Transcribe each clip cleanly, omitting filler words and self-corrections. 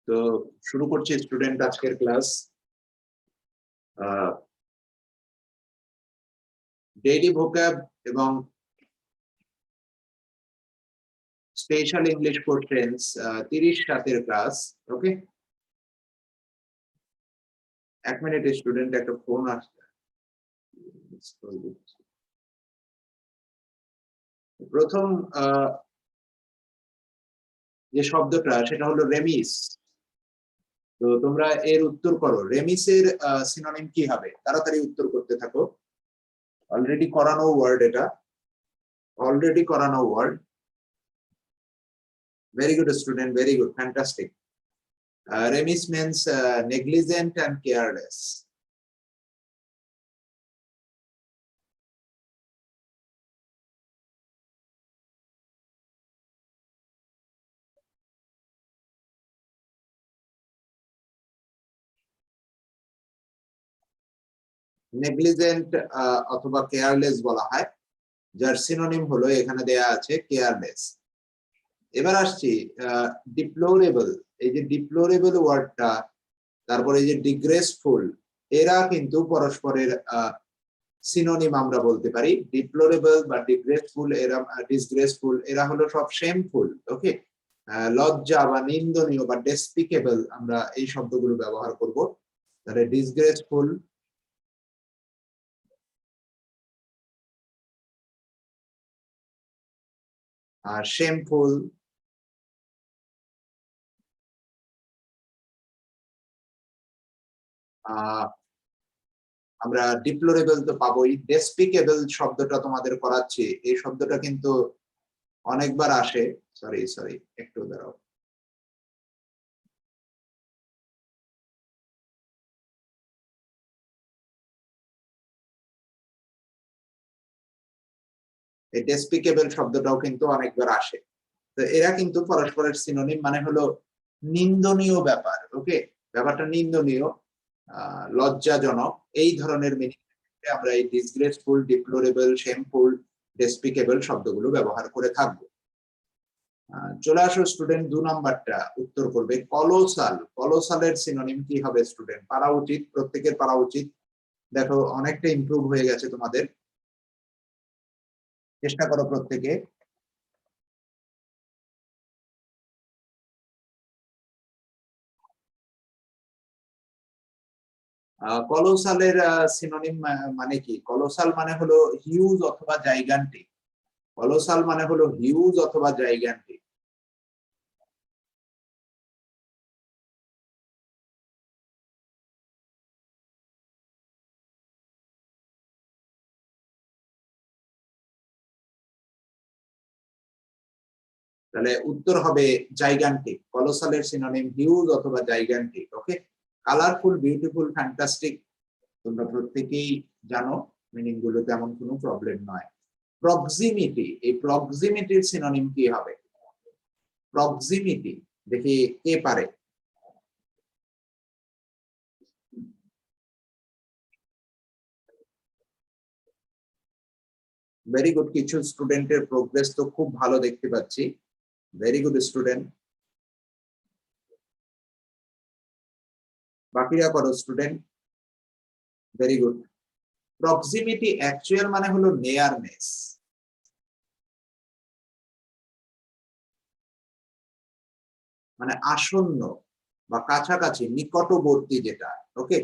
তো শুরু করছি স্টুডেন্ট আজকের ক্লাস। ডেইলি ভোক্যাব এবং স্পেশাল ইংলিশ কোশ্চেন্স 30-7 ক্লাস। ওকে, 1 মিনিট স্টুডেন্ট, একটা ফোন আসছে। প্রথম যে শব্দটা সেটা হলো রেমিস। তো তোমরা এর উত্তর করো, রেমিসের সিনোনিম কি হবে? তাড়াতাড়ি উত্তর করতে থাকো। অলরেডি করানো ওয়ার্ড, এটা অলরেডি করানো word. Very good student, very good, fantastic. Remiss means negligent and careless. Negligent অথবা কেয়ারলেস বলা হয়, যার সিনোনিম হলো এখানে দেয়া আছে কেয়ারলেস। এবার আসছি ডিপ্লোরেবল। এই যে ডিপ্লোরেবল ওয়ার্ডটা, তারপরে এই যে ডিগ্রেসফুল, এরা কিন্তু পরস্পরের সিনোনিম আমরা বলতে পারি। ডিপ্লোরেবল বা ডিগ্রেসফুল, এরা ডিসগ্রেসফুল, এরা হলো সব শেমফুল। ওকে, লজ্জা বা নিন্দনীয় বা ডেসপিকেবল, আমরা এই শব্দগুলো ব্যবহার করব। তাহলে ডিসগ্রেসফুল, আর শেমফুল, আমরা ডিপ্লোরেবল তো পাবোই। ডেসপিকেবল শব্দটা তোমাদের করাচ্ছি, এই শব্দটা কিন্তু অনেকবার আসে। সরি সরি, একটু দাঁড়াও। এই ডেসপিকেবল শব্দটাও কিন্তু অনেকবার আসে। তো এরা কিন্তু পরস্পরের সিনোনিম, মানে হলো নিন্দনীয় ব্যাপার। ওকে, ব্যাপারটা নিন্দনীয়, লজ্জাজনক, এই ধরনের মিনিং আমরা এই ডিসগ্রেসফুল, ডিপ্লোরেবল, শেমফুল, ডেসপিকেবল শব্দগুলো ব্যবহার করে থাকবো। চলে আসো স্টুডেন্ট, 2 নাম্বারটা উত্তর করবে কলোসাল। কলোসালের সিনোনিম কি হবে স্টুডেন্ট? পারা উচিত, প্রত্যেকের পারা উচিত। দেখো অনেকটা ইমপ্রুভ হয়ে গেছে তোমাদের, চেষ্টা করো প্রত্যেকে। কলোসালের সিনোনিম মানে কি? কলোসাল মানে হলো হিউজ অথবা জাইগান্টিক। কলোসাল মানে হলো হিউজ অথবা জাইগান্টিক। তাহলে উত্তর হবে জাইগান্টিক। কলোসালের সিনোনিম হিউজ অথবা জাইগান্টিক। ওকে, কালারফুল, বিউটিফুল, ফ্যান্টাস্টিক, তোমরা প্রত্যেকেই জানো মিনিং গুলো, তেমন কোনো প্রবলেম নয়। প্রক্সিমিটি, এই প্রক্সিমিটির সিনোনিম কি হবে? প্রক্সিমিটি, দেখি কে পারে। ভেরি গুড, কিছু স্টুডেন্টের প্রোগ্রেস তো খুব ভালো দেখতে পাচ্ছি। ভেরি গুড স্টুডেন্ট, বাকিরা করো student. Very good. Proximity actual মানে হলো নেয়ারনেস, মানে আসন্ন বা কাছাকাছি, নিকটবর্তী যেটা। ওকে,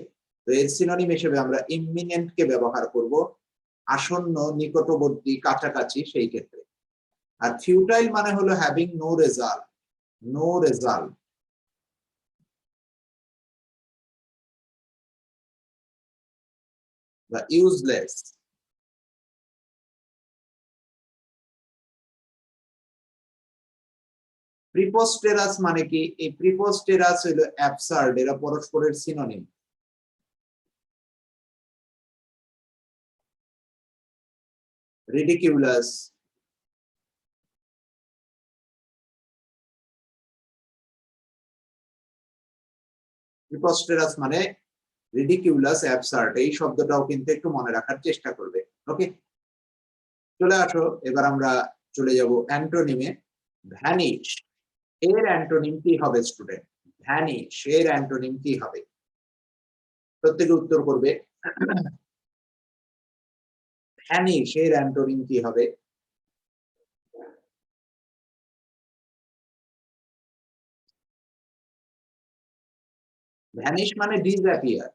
তো এর সিনোনিম হিসেবে আমরা ইমিনেন্ট কে ব্যবহার করব, আসন্ন, নিকটবর্তী, কাছাকাছি, সেই ক্ষেত্রে। আর ফিউটাইল মানে হলো having no result, no result বা ইউজলেস। প্রিপোস্টেরাস মানে কি? এই প্রিপোস্টেরাস হলো অ্যাবসার্ড, এরা পরস্পরের সিনোনিম। রিডিকিউলাস, প্রিপোস্টেরাস মানে রিডিকিউলাস, অ্যাবসার্ড, এই শব্দটাও কিন্তু একটু মনে রাখার চেষ্টা করবে। ওকে, চলে আসো, এবার আমরা চলে যাব অ্যান্টোনিমে। ভ্যানিশ, এর অ্যান্টোনিম কি হবে স্টুডেন্ট? ভ্যানিশ এর অ্যান্টোনিম কি হবে? প্রত্যেকে উত্তর করবে। ভ্যানিশ এর অ্যান্টোনিম কি হবে? ভ্যানিশ মানে ডিসঅ্যাপিয়ার।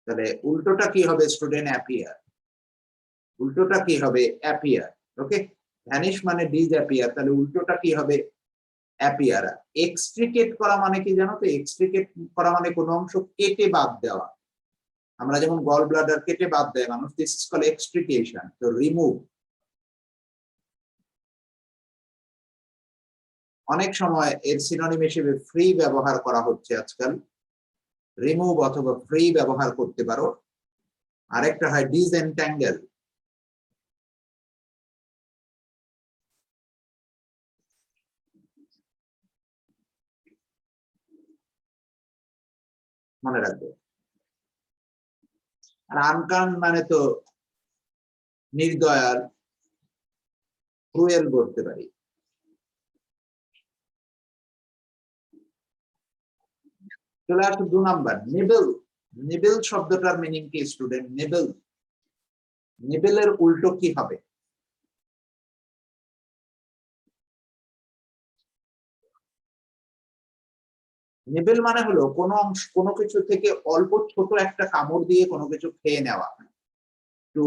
তাহলে উল্টোটা কি হবে স্টুডেন্ট? অ্যাপিয়ার। উল্টোটা কি হবে? অ্যাপিয়ার। ওকে, ভ্যানিশ মানে ডিসঅ্যাপিয়ার, তাহলে উল্টোটা কি হবে? অ্যাপিয়ার। এক্সট্রিকেট করা মানে কি জানো তো? এক্সট্রিকেট করা মানে কোনো অংশ কেটে বাদ দেওয়া। আমরা যেমন গল ব্লাডার কেটে বাদ দেয় মানুষ, দিস ইজ কল্ড এক্সট্রিকেশন, তো রিমুভ। অনেক সময় এর সিনোনিম হিসেবে ফ্রি ব্যবহার করা হচ্ছে আজকাল। রিমুভ অথবা ফ্রি ব্যবহার করতে পারো। আরেকটা হয় ডিসএনট্যাঙ্গেল। মনে রাখবে। আর আনকান মানে তো নির্দয়ার, ক্রুয়েল বলতে পারি। চলে আসো 2 নাম্বার, নিবেল। নিবেল শব্দটার মিনিং কি স্টুডেন্ট? নিবেল, নিবেলের উল্টো কি হবে? নিবেল মানে হলো কোনো অংশ, কোনো কিছু থেকে অল্প ছোট একটা কামড় দিয়ে কোনো কিছু খেয়ে নেওয়া। To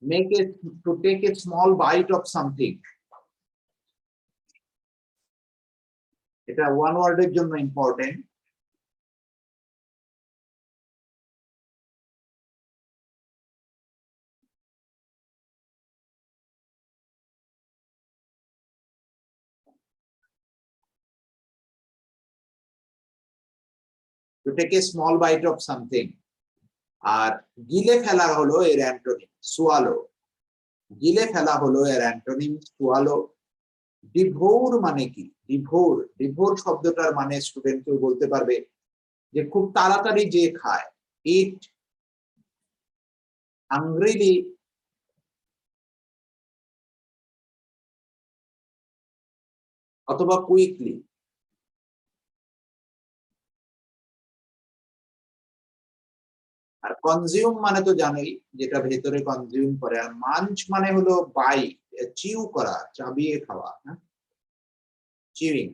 make a, to take a small bite of something. এটা ওয়ান ওয়ার্ডের জন্য important. To take a small bite of something. আর গিলে ফেলা হলো এর অ্যান্টোনিম, সোয়ালো। গিলে ফেলা হলো এর অ্যান্টোনিম, সোয়ালো। ডিভোর মানে কি? ডিভোর, ডিভোর শব্দটার মানে স্টুডেন্ট কেউ বলতে পারবে? যে খুব তাড়াতাড়ি যে খায়। ইট হাংরিলি, অথবা কুইকলি। আর কনজিউম মানে তো জানোই, যেটা ভেতরে কনজিউম করে। আর মাঞ্চ মানে হলো বাই, চিউ করা, চাবিয়ে খাওয়া, হ্যাঁ, চিউইং।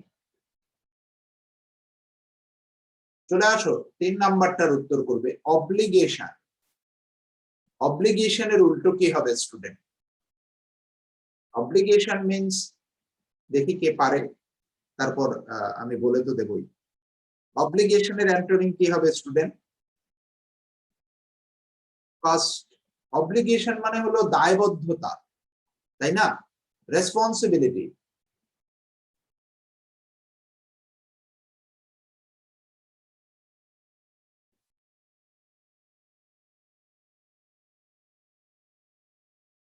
চলে আসো 3 নাম্বারটার উত্তর করবে। অব্লিগেশন। অব্লিগেশনের উল্টো কি হবে স্টুডেন্ট? অব্লিগেশন মিন্স, দেখি কে পারে, তারপর আমি বলে তো দেবই। অব্লিগেশনের অ্যান্টোনিম কি হবে স্টুডেন্ট? ফার্স্ট, অব্লিগেশন মানে হলো দায়বদ্ধতা, তাই না? রেসপন্সিবিলিটি।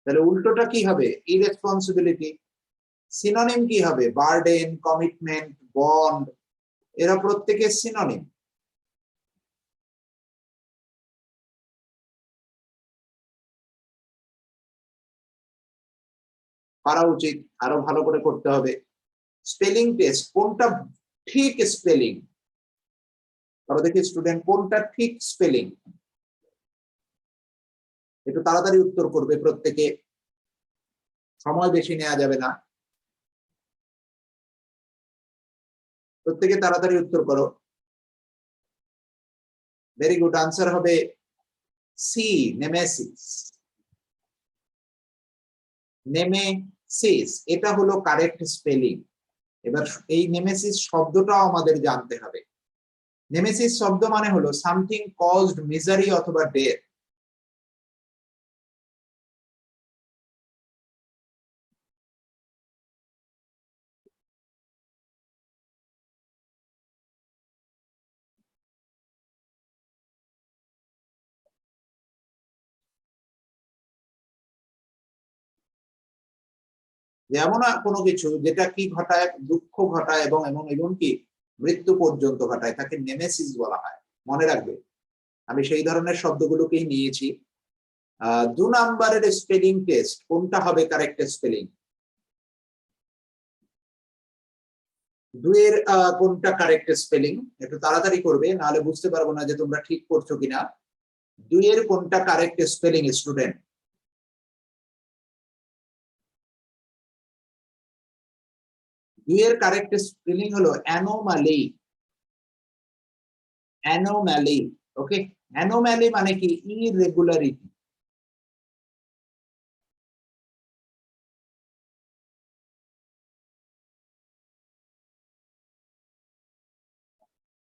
তাহলে উল্টোটা কি হবে? ইরেসপন্সিবিলিটি। সিনোনিম কি হবে? বার্ডেন, কমিটমেন্ট, বন্ড, এরা প্রত্যেকের সিনোনিম। পারা উচিত, আরো ভালো করে করতে হবে। স্পেলিং টেস্ট, কোনটা ঠিক স্পেলিং? ধরো দেখি স্টুডেন্ট, কোনটা ঠিক স্পেলিং? একটু তাড়াতাড়ি উত্তর করবে প্রত্যেকে, সময় বেশি নেওয়া যাবে না। প্রত্যেকে তাড়াতাড়ি উত্তর করো। ভেরি গুড, আনসার হবে সি, নেমেসিস। নেমেসিস, এটা হলো কারেক্ট স্পেলিং। এবার এই নেমেসিস শব্দটাও আমাদের জানতে হবে। নেমেসিস শব্দ মানে হলো সামথিং কজড মিজারি অথবা ডেথ। যেমন কোনো কিছু যেটা কি ঘটায়? দুঃখ ঘটায় এবং এমনকি মৃত্যু পর্যন্ত ঘটায়, তাকে নেমেসিস বলা হয়। মনে রাখবে, আমি সেই ধরনের শব্দগুলোকেই নিয়েছি। দু নাম্বারের স্পেলিং টেস্ট কোনটা হবে কারেক্ট স্পেলিং? দুইয়ের কোনটা কারেক্ট স্পেলিং? একটু তাড়াতাড়ি করবে, নাহলে বুঝতে পারবো না যে তোমরা ঠিক করছো কিনা। দুইয়ের কোনটা কারেক্ট স্পেলিং স্টুডেন্ট? দুইয়ের কারেক্ট স্পেলিং হলো অ্যানোমালি। অ্যানোমালি, ওকে। অ্যানোমালি মানে কি? ইররেগুলারিটি।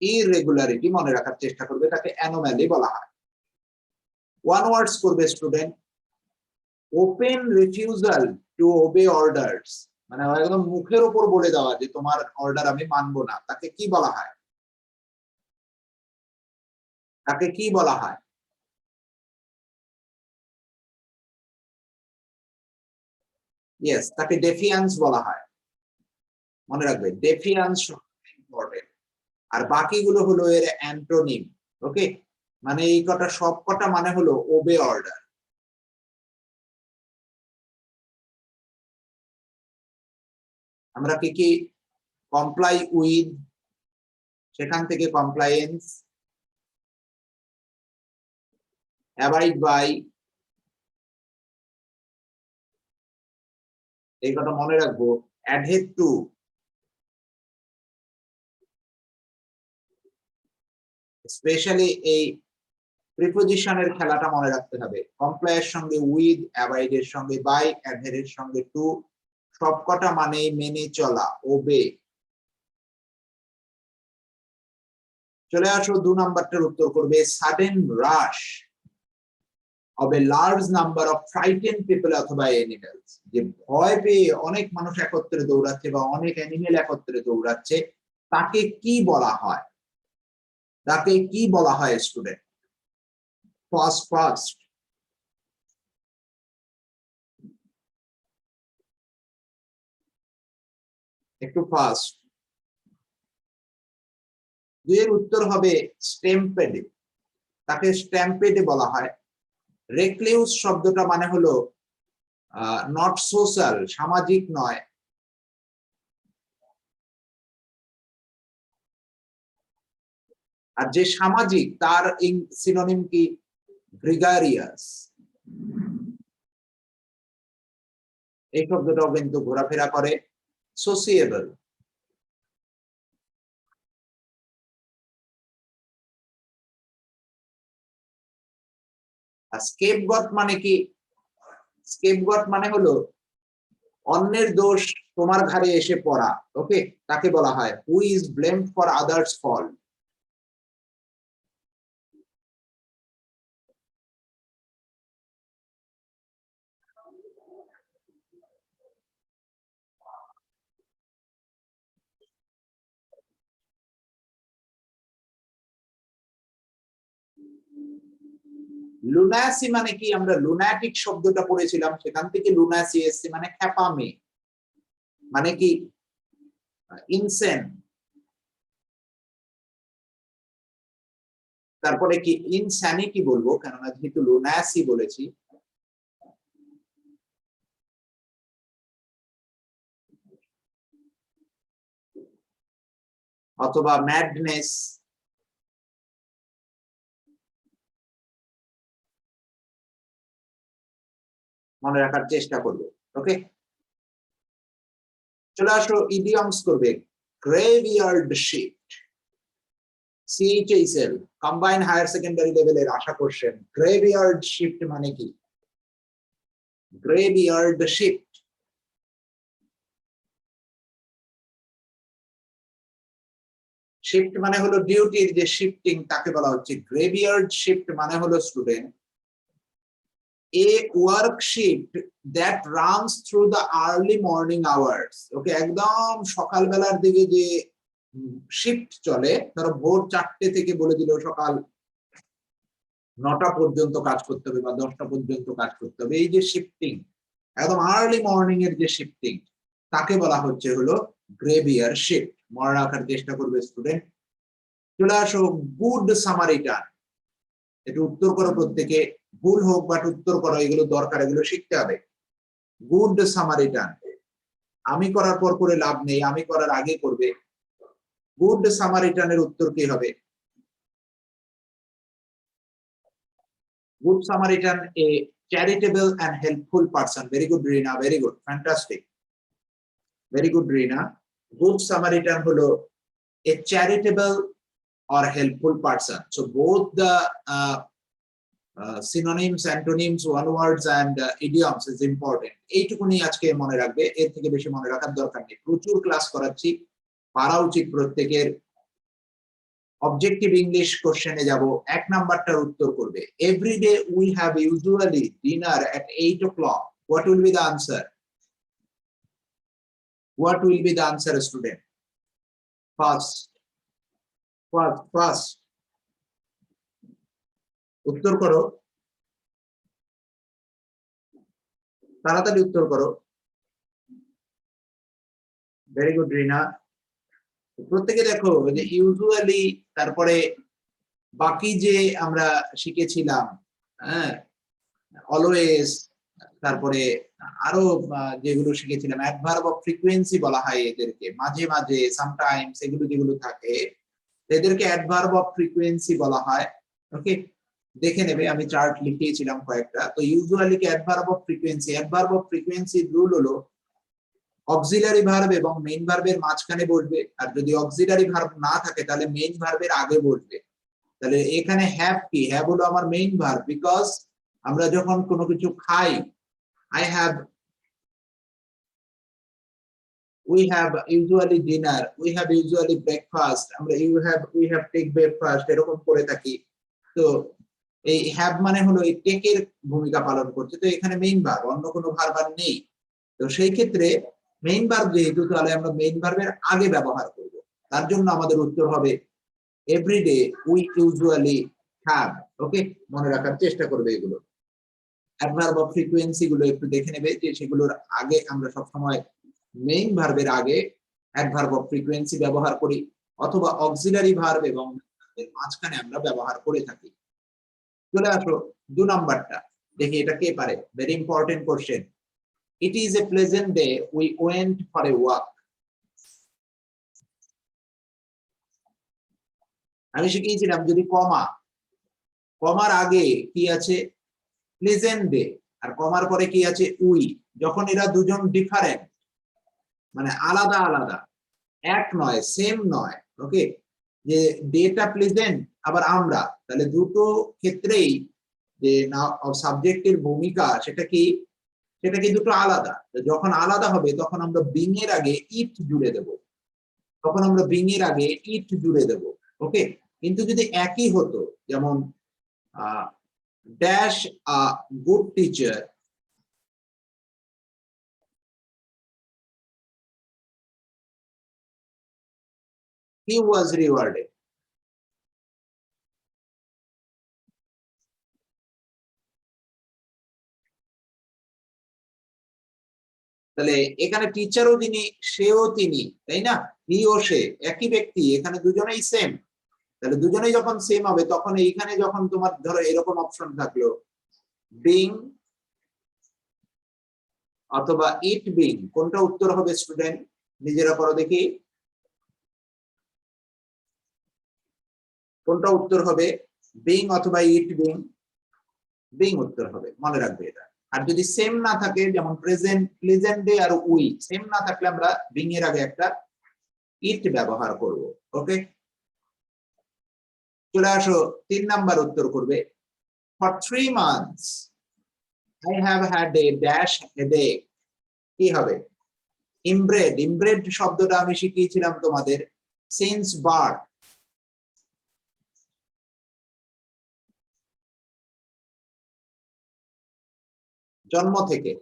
ইররেগুলারিটি মনে রাখার চেষ্টা করবে, তাকে অ্যানোমালি বলা হয়। ওয়ান ওয়ার্ডস করবে student. Open refusal two ওবে orders, মানে একদম মুখের উপর বলে দেওয়া যে তোমার অর্ডার আমি মানবো না, তাকে কি বলা হয়? তাকে কি বলা হয়? ইয়েস, তাকে ডেফিয়ান্স বলা হয়। মনে রাখবে ডেফিয়ান্স ইম্পর্টেন্ট। আর বাকিগুলো হলো এর অ্যান্টোনিম, ওকে। মানে এই কটা সব কটা মানে হলো ওবে অর্ডার। আমরা কি কি? কমপ্লাই উইথ, সেখান থেকে কমপ্লায়েন্স, অ্যাবাইড বাই, এই কথা মনে রাখবো। অ্যাডহেড টু, স্পেশালি এই প্রিপোজিশনের খেলাটা মনে রাখতে হবে। কমপ্লায়ের সঙ্গে উইথ, অ্যাবাইড এর সঙ্গে বাই, অ্যাডহেড এর সঙ্গে টু, সবকটা মানে মেনে চলা, ওবে। চলে আসো দু নাম্বারটার উত্তর করবে। Sudden rush of a large number of frightened people অথবা animals, যে ভয় পেয়ে অনেক মানুষ একত্রে দৌড়াচ্ছে বা অনেক অ্যানিমেল একত্রে দৌড়াচ্ছে, তাকে কি বলা হয়? তাকে কি বলা হয় স্টুডেন্ট? ফার্স্ট ফার্স্ট, একটু ফার্স্ট। দুইয়ের উত্তর হবে স্ট্যাম্পেড। তাকে স্ট্যাম্পেড বলা হয়। রেক্লিউস শব্দটা মানে হলো নট সোশ্যাল, সামাজিক নয়। আর যে সামাজিক তার সিনোনিম কি? গ্রিগারিয়াস। এই শব্দটাও কিন্তু ঘোরাফেরা করে। সোসিয়েবল। আর স্কেপগট মানে কি? স্কেপগট মানে হলো অন্যের দোষ তোমার ঘাড়ে এসে পড়া, ওকে। তাকে বলা হয় who is blamed for others fault. Lunacy মানে কি? আমরা লুনাটিক শব্দটা পড়েছিলাম, সেখান থেকে লুনাসি এসছে, মানে খ্যাপামে, মানে কি ইনসেন। তারপরে কি ইনস্যানিটি বলবো, কেননা যেহেতু লুনাসি বলেছি। অথবা ম্যাডনেস, মনে রাখার চেষ্টা করবে, ওকে। চলে আসো ইডিয়মস করবে। Graveyard shift, CHSL combined higher secondary লেভেলের আশা করছেন। গ্রেভিয়ার্ড শিফট মানে কি? গ্রেভিয়ার্ড শিফট, শিফট মানে হলো ডিউটির যে শিফটিং, তাকে বলা হচ্ছে গ্রেভিয়ার্ড শিফট। মানে হলো student a work shift that runs through the early morning hours, ওকে। একদম সকালবেলার দিকে যে শিফট চলে, ধরো ভোর 4টে থেকে বলে দিল সকাল 9টা পর্যন্ত কাজ করতে হবে বা 10টা পর্যন্ত কাজ করতে হবে, এই যে শিফটিং, একদম আর্লি মর্নিং এর যে শিফটিং, তাকে বলা হচ্ছে হলো গ্রেভিয়ার শিফট। মনে রাখার চেষ্টা করবে স্টুডেন্ট। চলে আসো গুড সামারিটান, এটা উত্তর করো প্রত্যেকে। ভুল হোক বাট উত্তর করো, এগুলো দরকার, এগুলো শিখতে হবে। গুড সামারিটান, আমি করার পর করে লাভ নেই, আমি করার আগে করবে। গুড সামারিটানের উত্তর কি হবে? Good samaritan a charitable and helpful person. Very good Reena, very good, fantastic, very good Reena. Good samaritan হলো a charitable or helpful person. So both the synonyms, antonyms, one words and idioms is important. এইটুকুনি আজকে মনে রাখবে, এর থেকে বেশি মনে রাখার দরকার নেই। প্রচুর ক্লাস করাচ্ছি, পারা উচিত প্রত্যেকের। অবজেক্টিভ ইংলিশ কোশ্চেনে যাব, 1 নাম্বারটার উত্তর করবে। Every day we have usually dinner at 8 o'clock. What will be the answer? What will be the answer, student? First. উত্তর করো, তাড়াতাড়ি উত্তর করো। ভেরি গুড রিনা। প্রত্যেকে দেখো যে ইউজুয়ালি, তারপরে বাকি যে আমরা শিখেছিলাম, হ্যাঁ, অলওয়েজ, তারপরে আরো যেগুলো শিখেছিলাম, অ্যাডভার্ব অফ ফ্রিকোয়েন্সি বলা হয় এদেরকে, মাঝে মাঝে, সামটাইমস, এগুলো যেগুলো থাকে এদেরকে অ্যাডভার্ব অফ ফ্রিকোয়েন্সি বলা হয়। ওকে, দেখে নেবে, আমি চার্ট লিখিয়েছিলাম কয়েকটা। তো usually K adverb of frequency, adverb of frequency rule হলো অক্সিলারি ভার্ব এবং মেইন ভার্বের মাঝখানে বসবে, আর যদি অক্সিলারি ভার্ব না থাকে তাহলে মেইন ভার্বের আগে বসবে। তাহলে এখানে হ্যাভ কি? হ্যাভ হলো আমার মেইন ভার্ব, বিকজ আমরা যখন কোনো কিছু খাই, I have, we have usually dinner, we have usually breakfast, আমরা we have take breakfast এরকম করে থাকি। তো এই হ্যাভ মানে হলো এই টেকের ভূমিকা পালন করছে। তো এখানে মেইন ভার্ব, অন্য কোনো ভার্ব আর নেই। তো সেই ক্ষেত্রে মেইন ভার্ব যেহেতু, তাহলে আমরা মেইন ভার্বের আগে ব্যবহার করব। তার জন্য আমাদের উত্তর হবে এভরিডে উই ইউজুয়ালি হ্যাভ। ওকে, মনে রাখার চেষ্টা করবে এগুলো। অ্যাডভার্ব অফ ফ্রিকোয়েন্সি গুলো একটু দেখে নেবে, যে সেগুলোর আগে আমরা সবসময় মেইন ভার্বের আগে অ্যাডভার্ব অফ ফ্রিকোয়েন্সি ব্যবহার করি, অথবা অক্সিলারি ভার্ব এবং মাঝখানে আমরা ব্যবহার করে থাকি। চলে আসো 2 নাম্বারটা, দেখি এটা কে পারে। Very important question. It is a pleasant day, we went for a walk. আমি শিখিয়েছিলাম যদি কমার আগে কি আছে? প্লেজেন্ট ডে, আর কমার পরে কি আছে? উই। যখন এরা দুজন ডিফারেন্ট, মানে আলাদা আলাদা, এক নয়, সেম নয়, ওকে, যে ডেটা প্লেজেন্ট আবার আমরা, তাহলে দুটো ক্ষেত্রেই যে সাবজেক্টের ভূমিকা সেটা কি দুটো আলাদা। যখন আলাদা হবে তখন আমরা বিং এর আগে ইট জুড়ে দেব, ওকে। কিন্তু যদি একই হতো, যেমন dash a good teacher, he was rewarded. তাহলে এখানে টিচারও তিনি, সেও তিনি, তাই না? হি ও সে একই ব্যক্তি, এখানে দুজনেই সেম। তাহলে দুজনেই যখন সেম হবে, তখন এইখানে যখন তোমার ধরো এরকম অপশন থাকলো, বিং অথবা ইট বিং, কোনটা উত্তর হবে স্টুডেন্ট? নিজেরা করো দেখি, কোনটা উত্তর হবে? বিং অথবা ইট বিং? বিং উত্তর হবে, মনে রাখবে এটা। আর যদি সেম না থাকে, যেমন প্রেজেন্ট ডে আর উই সেম না থাকলে আমরা বিং এর আগে একটা ইট ব্যবহার করব। ওকে, চলে আসো 3 নাম্বার উত্তর করবে। For 3 months I have had a dash headache. কি হবে? ইমব্রেড শব্দটা আমি শিখিয়েছিলাম তোমাদের সিন্স বার্থ, জন্ম থেকে।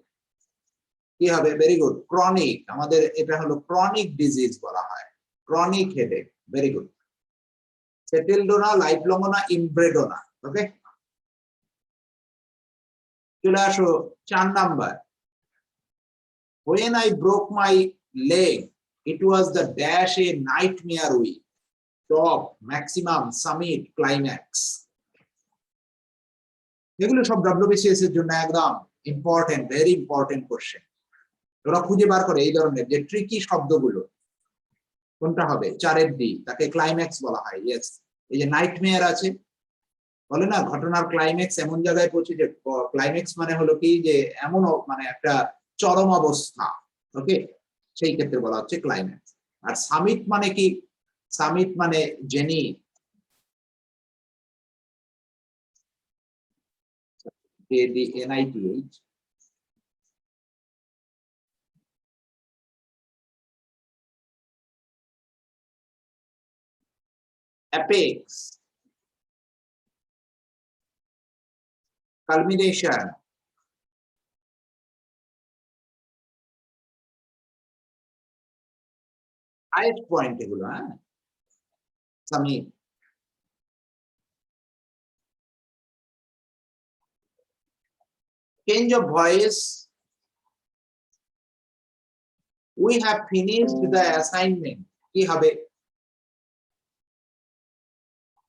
কি হবে? Very good, chronic. আমাদের এটা হলো ক্রনিক ডিজিজ বলা হয়, chronic headache. Very good. Settled না, লাইফলং না, ইমব্রেড না। ওকে, চলে আসো 4 number. When I broke my leg, it was the dash a nightmare week. Top, maximum, summit, climax. এগুলো সব ডব্লিউবিসিএস এর জন্য একদম ইম্পর্টেন্ট, ভেরি ইম্পর্টেন্ট কোশ্চেন। ওরা খুঁজে বার করে এই ধরনের যে ট্রিকি শব্দগুলো কোনটা হবে। 4 ডি, তাকে ক্লাইম্যাক্স বলা হয়। ইয়েস, এই যে নাইটমেয়ার আছে, বলে না ঘটনার ক্লাইম্যাক্স এমন জায়গায় পৌঁছে, যে ক্লাইম্যাক্স মানে হলো কি যে এমন মানে একটা চরম অবস্থা, ওকে, সেই ক্ষেত্রে বলা হচ্ছে ক্লাইম্যাক্স। আর সামিট মানে কি? সামিট মানে jenny, NITH, apex, culmination, highest point, এগুলো। হ্যাঁ, summit. Change of voice, we have finished the assignment, কি হবে?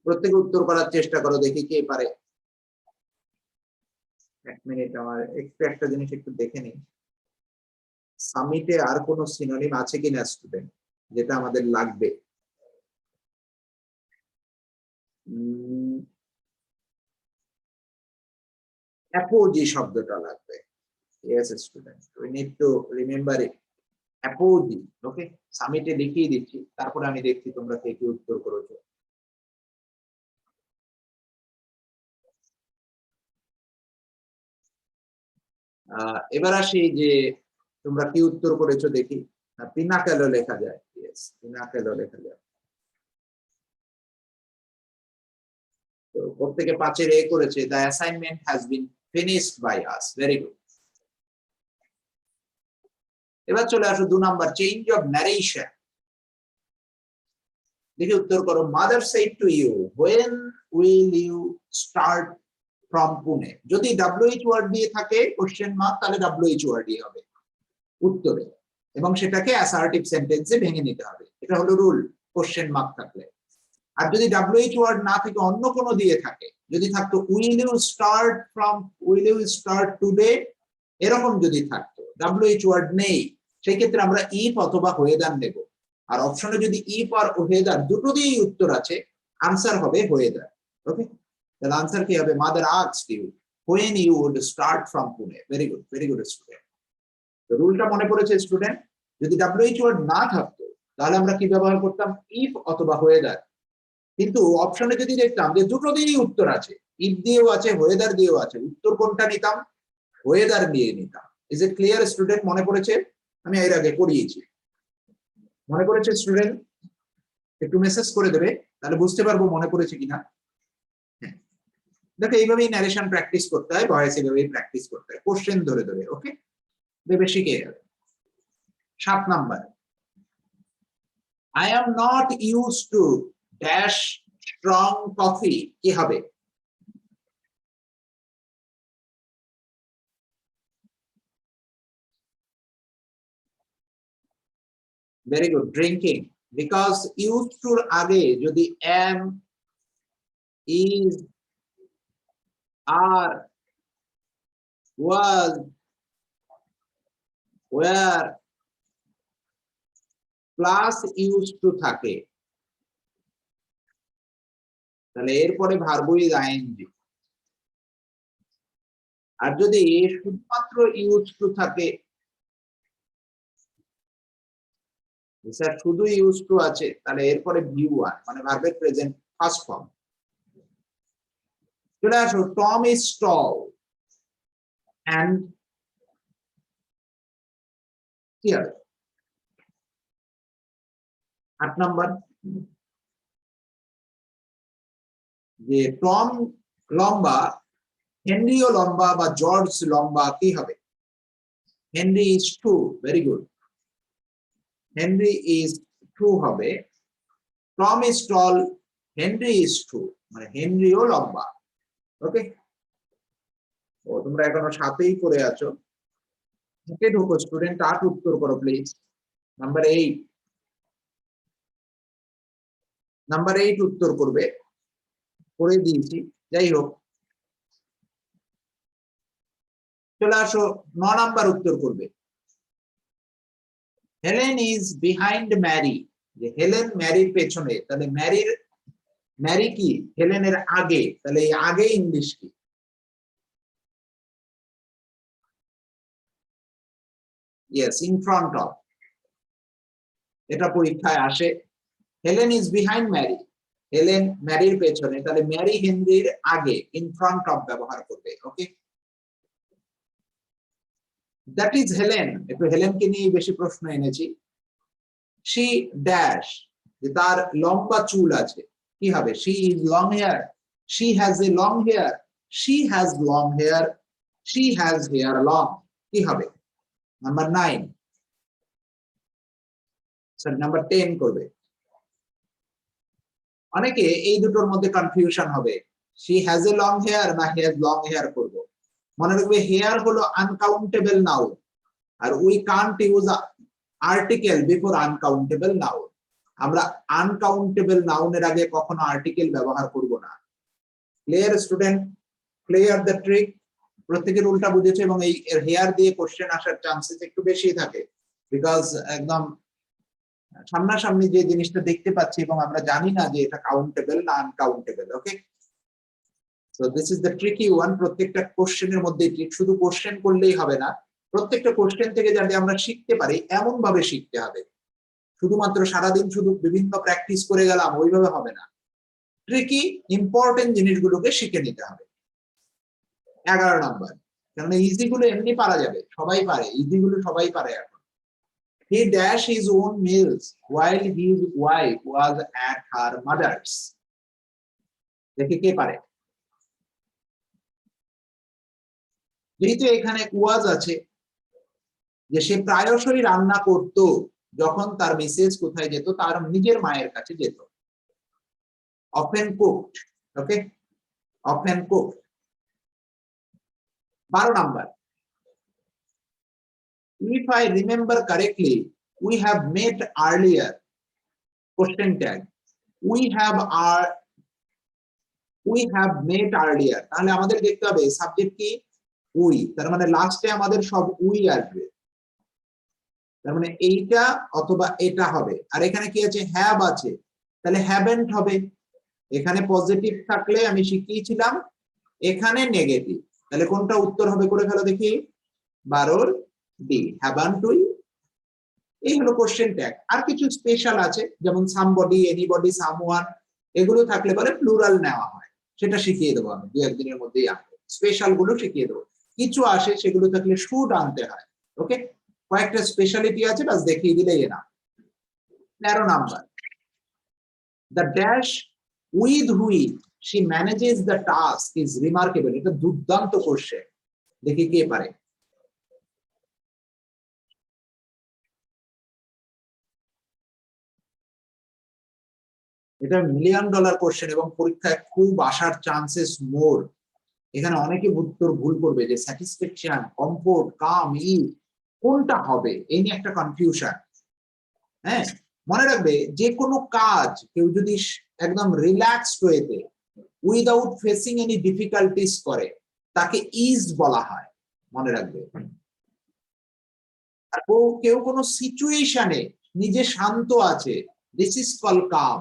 প্রত্যেকে উত্তর করার চেষ্টা করো, দেখি কে পারে। 1 মিনিট, আমার একটু একটা জিনিস একটু দেখে নিই, সামিটে আর কোনো সিনোনিম আছে কিনা স্টুডেন্ট, যেটা আমাদের লাগবে। অ্যাপোজি শব্দটা লাগবে। Yes student, we need to remember it, apogee. Okay, সামিটে লিখিয়ে দিচ্ছি, তারপরে আমি দেখছি তোমরা কে কি উত্তর করেছো। এবার আসি যে তোমরা কি উত্তর করেছো দেখি। পিনাকেলো লেখা যায়, ইয়েস, পিনাকেলো লেখা যায়। তো প্রত্যেকে 5-এর এ করেছে। The assignment has been finished by us, very good. এবার চলে আসো 2 নাম্বার, চেঞ্জ অফ ন্যারেশন। দেখি উত্তর করো। Mother said to you, when will you start from Pune. যদি WH ওয়ার্ড দিয়ে থাকে কোশ্চেন মার্ক, তাহলে WH ওয়ার্ড দিয়ে হবে উত্তরে, এবং সেটাকে অ্যাসার্টিভ সেন্টেন্সে ভেঙে নিতে হবে। এটা হলো রুল কোশ্চেন মার্ক থাকলে। আর যদি WH ওয়ার্ড না থেকে অন্য কোনো দিয়ে থাকে, যদি থাকতো will you start from, will you start today, এরকম যদি থাকতো, WH ওয়ার্ড নেই, সেই ক্ষেত্রে আমরা ইফ অথবা ওয়েদার নেব। আর অপশনে যদি ইফ আর ওয়েদার দুটো দিয়েই উত্তর আছে, আনসার হবে ওয়েদার। ওকে, তাহলে আনসার কি হবে? Mother asked you when you would start from Pune. Very good student. তো রুলটা মনে পড়েছে স্টুডেন্ট? যদি WH ওয়ার্ড না থাকতো, তাহলে আমরা কি ব্যবহার করতাম? ইফ অথবা ওয়েদার। কিন্তু অপশনে যদি দেখতাম যে দুটো দিয়েই উত্তর আছে, ইফ দিয়েও আছে, ওয়েদার দিয়েও আছে, উত্তর কোনটা নিতাম? ওয়েদার নিয়ে নিতাম। Is it clear student? মনে পড়েছে? আমি এর আগে করিয়েছি, মনে পড়েছে স্টুডেন্ট? একটু মেসেজ করে দেবে, তাহলে বুঝতে পারবো মনে পড়েছে কিনা। দেখো, এইভাবেই ন্যারেশন প্র্যাকটিস করতে হয়, ভয়েস এইভাবেই প্র্যাকটিস করতে হয়, কোশ্চেন ধরে ধরে। ওকে, দেবে শিখে যাবে। 7 number, I am not use to dash strong coffee, কি হবে? Very good, drinking. Because use টুর আগে যদি am, is, are, was, were plus use to থাকে, তাহলে এরপরে ভার্ব উইথ আইএনজি। আর যদি শুধুমাত্র ইউজ টু থাকে, স্যার শুধু ইউজ টু আছে, তাহলে এরপরে V1 মানে ভার্বের প্রেজেন্ট ফার্স্ট ফর্ম। চলে আসো, টম ইজ টল এন্ড, কি হবে? 8 নাম্বার, যে টম লম্বা, হেনরিও লম্বা বা জর্জ লম্বা, কি হবে? Henry is too, very good, Henry is too হবে। Tom is tall, Henry is too, মানে হেনরিও লম্বা। ওকে, ও তোমরা এখনো 7-এই করে আছো, থেকে ঢোকো স্টুডেন্ট। 8 উত্তর করো প্লিজ। নাম্বার 8, নাম্বার 8 উত্তর করবে, করে দিয়েছি। যাই হোক, চলে আসো 9 নাম্বার উত্তর করবে। হেলেন ইজ বিহাইন্ড ম্যারি, যে হেলেন ম্যারির পেছনে, তাহলে ম্যারি কি হেলেনের আগে, তাহলে এই আগে ইংলিশ কি? Yes, in front of. এটা পরীক্ষায় আসে। Helen is behind Mary, Helen ম্যারির পেছনে, তাহলে ম্যারি হেনরির আগে ইন ফ্রন্ট অফ ব্যবহার করবে। ওকে, দ্যাট ইজ হেলেন। একটু হেলেনকে নিয়ে বেশি প্রশ্ন এনেছি। শি ড্যাশ, যে তার লম্বা চুল আছে, কি হবে? She is long hair, she has a long hair, she has long hair, she has hair long, কি হবে? নাম্বার 9, সরি নাম্বার 10 করবে। অনেকে এই দুটোর মধ্যে কনফিউশন হবে, she has a long hair না হি হ্যাজ লং হেয়ার করব। মনে রাখবে হেয়ার হলো আনকাউন্টেবল নাউন, আর we can't use article before uncountable noun. আমরা আনকাউন্টেবল নাউনের আগে কখনো আর্টিকেল ব্যবহার করব না। Clear student? Clear the trick? প্রত্যেকের উল্টা বুঝেছে, এবং এই হেয়ার দিয়ে কোশ্চেন আসার চান্সেস একটু বেশি থাকে, বিকজ একদম সামনাসামনি যে জিনিসটা দেখতে পাচ্ছি এবং আমরা জানি না যে এটা কাউন্টেবল না uncountable. Okay, so this is the tricky one. প্রত্যেকটা কোশ্চেনের মধ্যে ট্রিক, শুধু কোশ্চেন করলেই হবে না, প্রত্যেকটা কোশ্চেন থেকে যাতে আমরা শিখতে পারি এমন ভাবে শিখতে হবে। শুধুমাত্র সারাদিন শুধু বিভিন্ন প্র্যাকটিস করে গেলাম ওইভাবে হবে না, ট্রিকি ইম্পর্টেন্ট জিনিসগুলোকে শিখে নিতে হবে। 11 নাম্বার, কারণ ইজি গুলো এমনি পারা যাবে, সবাই পারে, ইজি গুলো সবাই পারে এখন। He dashed his own meals while his wife was at her mother's. দেখি কে পারে। যেহেতু এখানে ওয়াজ আছে, যে সে প্রায়শই রান্না করত যখন তার মিসেস কোথায় যেত, তার নিজের মায়ের কাছে যেত। often cooked, okay, often cooked। 12 number, if I remember correctly we have met earlier, question tag, we have met earlier, তাহলে আমাদের দেখতে হবে সাবজেক্ট কি? উই, তার মানে লাস্টে আমাদের সব উই আসবে, তার মানে এইটা অথবা এটা হবে। আর এখানে কি আছে? হ্যাভ আছে, তাহলে হ্যাভেন্ট হবে। এখানে পজিটিভ থাকলে আমি শিখিয়েছিলাম, এখানে নেগেটিভ, তাহলে কোনটা উত্তর হবে করে ফেলো দেখি। 12 ডি, হ্যাভেন্ট উই। এই হলো কোশ্চেন ট্যাগ। আর কিছু স্পেশাল আছে, যেমন সামবডি, এনিবডি, সামওয়ান, এগুলো থাকলে পরে প্লুরাল নেওয়া হয়, সেটা শিখিয়ে দেবো আমি 2-1 দিনের মধ্যেই। আনবো স্পেশাল গুলো শিখিয়ে দেবো। কিছু আসে সেগুলো থাকলে শুড আনতে হয়। ওকে, কয়েকটা স্পেশালিটি আছে, বাস দেখিয়ে দিলেই না। 13 number, the dash with which she manages the task is remarkable, এটা দুর্দান্ত কোশ্চেন, দেখি কে পারে। এটা $1,000,000 কোশ্চেন এবং পরীক্ষায় খুব আসার চান্সেস মোর। এখানে অনেকে উত্তর ভুল করবে, যে স্যাটিসফ্যাকশন, কমফোর্ট, কাম, ইজ কোনটা হবে, এই নিয়ে একটা কনফিউশন। হ্যাঁ, মনে রাখবে যে কোনো কাজ কেউ যদি একদম রিল্যাক্সড ওয়েতে উইদাউট ফেসিং এনি ডিফিকাল্টিস করে, তাকে ইজ বলা হয়, মনে রাখবে। আর কেউ কোনো সিচুয়েশনে নিজে শান্ত আছে, দিস ইজ কল কাম।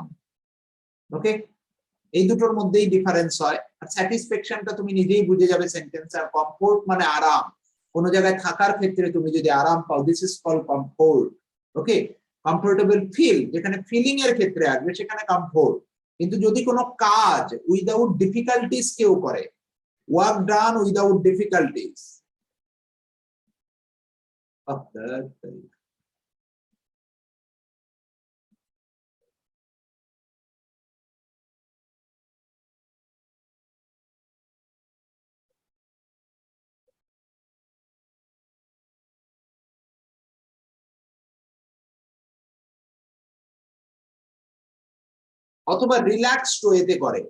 ওকে, এই দুটোর মধ্যেই ডিফারেন্স হয়। আর স্যাটিসফ্যাকশনটা তুমি নিজেই বুঝে যাবে সেন্টেন্স। আর কমফোর্ট মানে আরাম, কোন জায়গায় থাকার ক্ষেত্রে তুমি যদি আরাম পাও, this is call comfort. Okay, comfortable feel, যেখানে ফিলিং এর ক্ষেত্রে আসবে সেখানে কমফোর্ট। কিন্তু যদি কোনো কাজ উইদাউট ডিফিকাল্টিস কেউ করে, ওয়ার্ক ডান উইদাউট ডিফিকাল্টিস, অথবা রিল্যাক্সড ওয়েতে করে।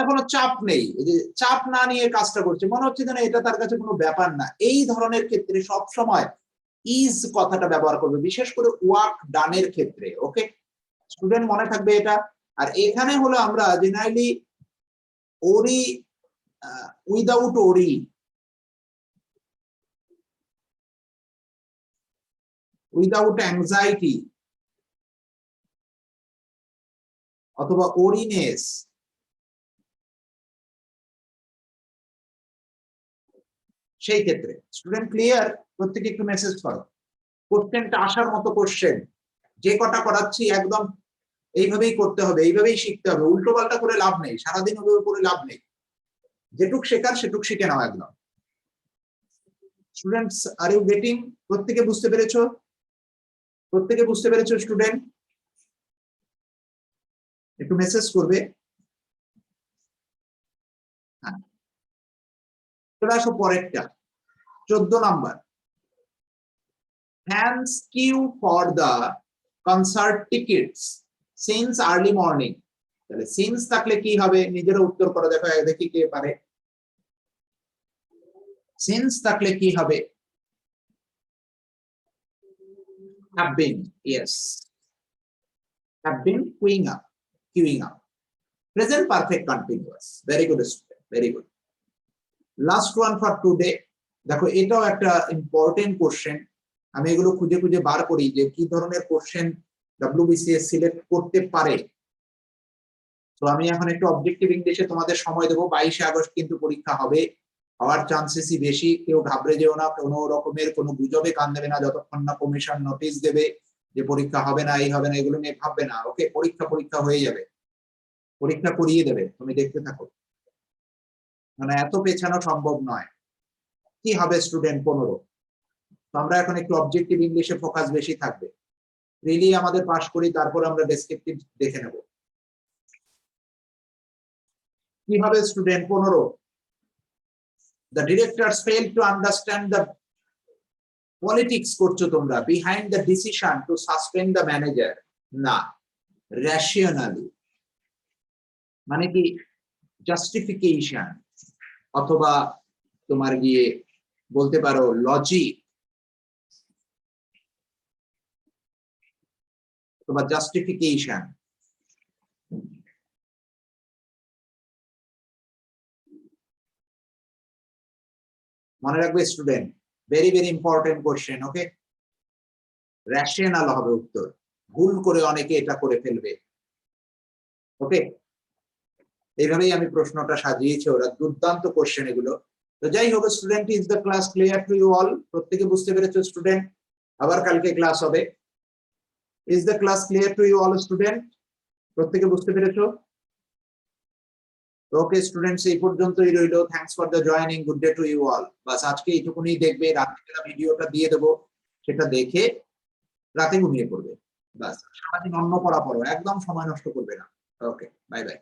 কোনো চাপ নেই, এই যে চাপ না নিয়ে কাজটা করছে, মনে হচ্ছে যেন এটা তার কাছে কোনো ব্যাপার না, এই ধরনের ক্ষেত্রে সব সময় ইজ কথাটা ব্যবহার করবে, বিশেষ করে ওয়ার্ক ডানের ক্ষেত্রে। ওকে স্টুডেন্ট, মনে থাকবে এটা। আর এখানে হলো আমরা জেনারেলি ওরি উইদাউট ওরি, উইদাউট অ্যাংজাইটি অথবা ওরিনেস, সেই ক্ষেত্রে স্টুডেন্ট ক্লিয়ার? প্রত্যেকে একটু মেসেজ করো। কোশ্চেনটা আসার মতো কোশ্চেন, যে কটা করাচ্ছি একদম এইভাবেই করতে হবে, এইভাবেই শিখতে হবে, উল্টো পাল্টা করে লাভ নেই, সারাদিন ওভাবে করে লাভ নেই। যেটুক শেখার সেটুক শিখে নাও একদম। Students are you getting? প্রত্যেকে বুঝতে পেরেছো? প্রত্যেকে বুঝতে পেরেছো স্টুডেন্ট? একটু মেসেজ করবে। হ্যাঁ, চলে আসো পরেরটা, 14 number. Fans queue for the concert tickets since early morning. তাহলে since থাকলে কি হবে? নিজেরা উত্তর করো, দেখো দেখি কে পারে। since থাকলে কি হবে? have been, yes, have been queuing up, queuing up. Present perfect continuous. Very good student, very good. Last one for today. দেখো এটাও একটা ইম্পর্টেন্ট কোশ্চেন। আমি এগুলো খুঁজে খুঁজে বার করি যে কি ধরনের কোশ্চেন ডব্লিউবিসিএস সিলেক্ট করতে পারে। তো আমি এখন একটু অবজেক্টিভ ইংলিশে তোমাদের সময় দেবো। 22 আগস্ট কিন্তু পরীক্ষা হবে, হওয়ার চান্সেসই বেশি। কেউ ঘাবড়ে যেও না, কোনো রকমের কোনো গুজবে কান দেবে না যতক্ষণ না কমিশন নোটিশ দেবে যে পরীক্ষা হবে না, এই হবে না, এগুলো নিয়ে ভাববে না। ওকে, পরীক্ষা হয়ে যাবে, পরীক্ষা করিয়ে দেবে, তুমি দেখতে থাকো। মানে এত পেছানো সম্ভব নয়। কি হবে স্টুডেন্ট? 15। তো আমরা এখন একটু অবজেক্টিভ ইংলিশে ফোকাস বেশি থাকবে। রিলি আমাদের পাস করি, তারপর আমরা ডেসক্রিপটিভ দেখে নেব। কি হবে student? 15, the directors failed to understand the politics করছো তোমরা behind the decision to suspend the manager. না, rationally মানে কি জাস্টিফিকেশন অথবা তোমার গিয়ে বলতে পারো লজিক অথবা জাস্টিফিকেশন। মনে রাখবে student, very very important question. Okay, rational হবে উত্তর, ভুল করে অনেকে এটা করে ফেলবে। ওকে, এইভাবেই আমি প্রশ্নটা সাজিয়েছি, ওরা দুর্দান্ত কোশ্চেন এগুলো। তো যাই হোক student, is the class clear to you all? প্রত্যেকে বুঝতে পেরেছো স্টুডেন্ট? আবার কালকে ক্লাস হবে। Is the class clear to you all student? প্রত্যেকে বুঝতে পেরেছো? ওকে স্টুডেন্টস, এই পর্যন্তই রইলো। Thanks for the joining, good day to you all. বাস আজকে এইটুকুনি দেখবে, রাত্রিবেলা ভিডিওটা দিয়ে দেবো, সেটা দেখে রাতে ঘুমিয়ে পড়বে। বাস সারাদিন অন্য পড়া পড়ো, একদম সময় নষ্ট করবে না। ওকে, বাই বাই।